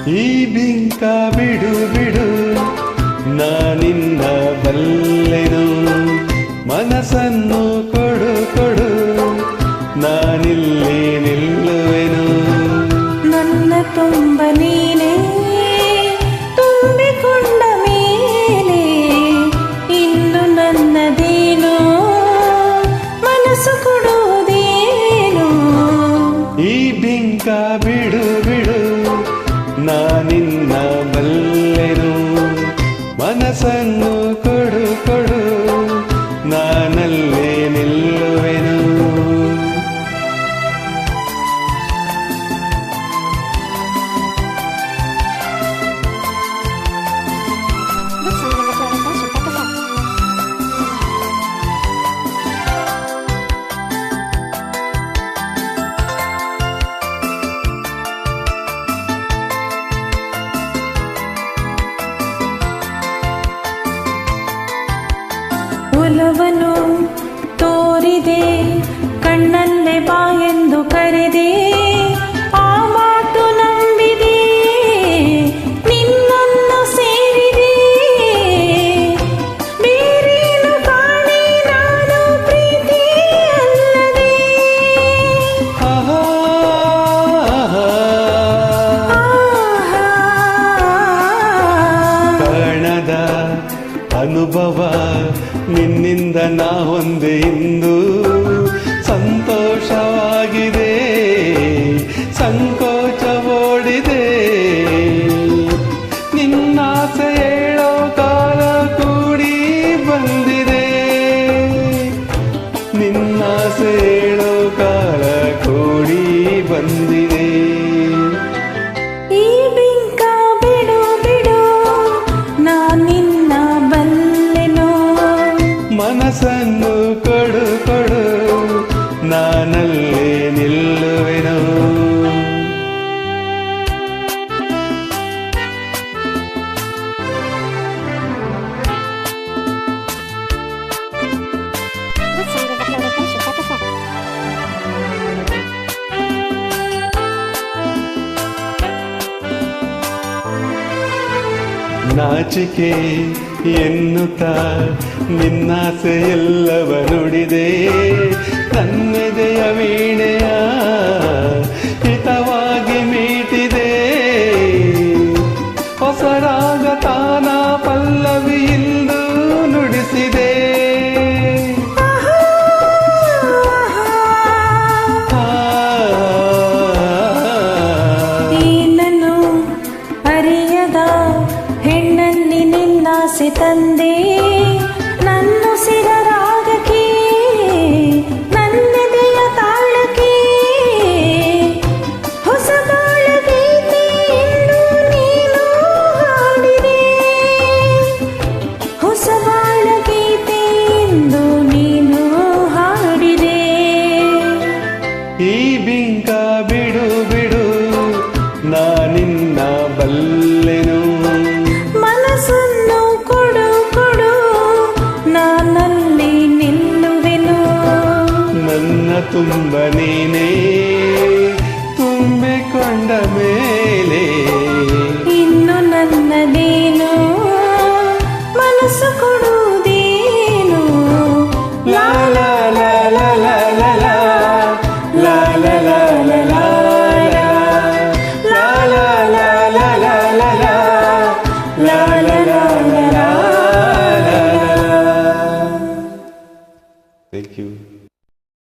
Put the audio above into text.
ಈ ಬಿಂಕ ಬಿಡು ಬಿಡು ನಾನಿನ್ನ ಬಲ್ಲೆನು, ಮನಸ್ಸನ್ನು ಕೊಡು ಕೊಡು ನಾನಿಲ್ಲಿ ನಿಲ್ಲುವೆನು. ನನ್ನ ತುಂಬ ನೀನೇ ತುಂಬಿಕೊಂಡ ಮೇಲೆ ಇನ್ನು ನನ್ನದೇನೋ ಮನಸ್ಸು ಕೊಡುವುದೇನೋ. ಈ ಬಿಂಕ ಬಿಡು ಬಿಡು ನಾನಿನ್ನ ಬಲ್ಲೆನು, ಮನಸ್ಸನ್ನು ಕೊಡು ಕೊಡು ನಾನಲ್ಲೇ ನಿಲ್ಲುವೆನು. ಒಲವನ್ನು ತೋರಿದೆ, ಕಣ್ಣಲ್ಲೇ ಬಾ ಎಂದು ಕರೆದೆ, ಆ ಮಾತು ನಂಬಿದೆ, ನಿನ್ನನ್ನು ಸೇರಿದೆ. ಬೇರೇನು ಕಾಣೆ ನಾನು ಪ್ರೀತಿ ಅಲ್ಲದೆ. ಆಹಾ, ಕಾಣದ ಅನುಭವ ನಿನ್ನಿಂದ ನಾ ಹೊಂದೆ ಇಂದು, ಸಂತೋಷವಾಗಿದೆ ಸಂಕೋಚ ಓಡಿದೆ. ನಿನ್ನಾಸೆ ಹೇಳೋ ಕಾಲ ಕೂಡಿ ಬಂದಿದೆ, ನಿನ್ನಾಸೆ ಹೇಳೋ ಕಾಲ ಕೂಡಿ ಬಂದಿದೆ. ಈ ಬಿಂಕ ಬಿಡು ಬಿಡು ನಾನಿನ್ನ ಬಲ್ಲೆನೋ, ಮನಸ್ಸನ್ನು ಕೊಡು ಕೊಡು ನಾನಲ್ಲೇ ನಿಲ್ಲುವೆನು. ನಾಚಿಕೆ ಎನ್ನುತ್ತಾ ನಿನ್ನಾಸೆ ಎಲ್ಲವ ನುಡಿದೆ, ನನ್ನೆದೆಯ ವೀಣೆಯ ಹಿತವಾಗಿ ಮೀಟಿದೆ. ಹೊಸರಾಗ ತಾನ ಪಲ್ಲವಿ ಇಂದು ನುಡಿಸಿದೆ. ಏನನ್ನು ಅರಿಯದ ಹೆಣ್ಣಲ್ಲಿ ನಿನ್ನಾಸೆ ತಂದೆ, ನನ್ನುಸಿರ ರಾಗಕ್ಕೆ ನನ್ನೆದೆಯ ತಾಳಕ್ಕೆ. ಹೊಸ ಬಾಳ ಗೀತೆ ಎಂದು ನೀನು ಹಾಡಿದೆ, ಹೊಸ ಬಾಳ ಗೀತೆ ಎಂದು ನೀನು ಹಾಡಿದೆ. ಈ ಬಿಂಕ ಬಿಡು ಬಿಡು ನಾನಿನ್ನ ಬಲ್ಲೆನು, ಮನಸ್ಸನ್ನು ಕೊಡು ಕೊಡು ನಾನಲ್ಲಿ ನಿಲ್ಲುವೆನು. ನನ್ನ ತುಂಬ ನೀನೇ ತುಂಬಿಕೊಂಡ ಮೇಲೆ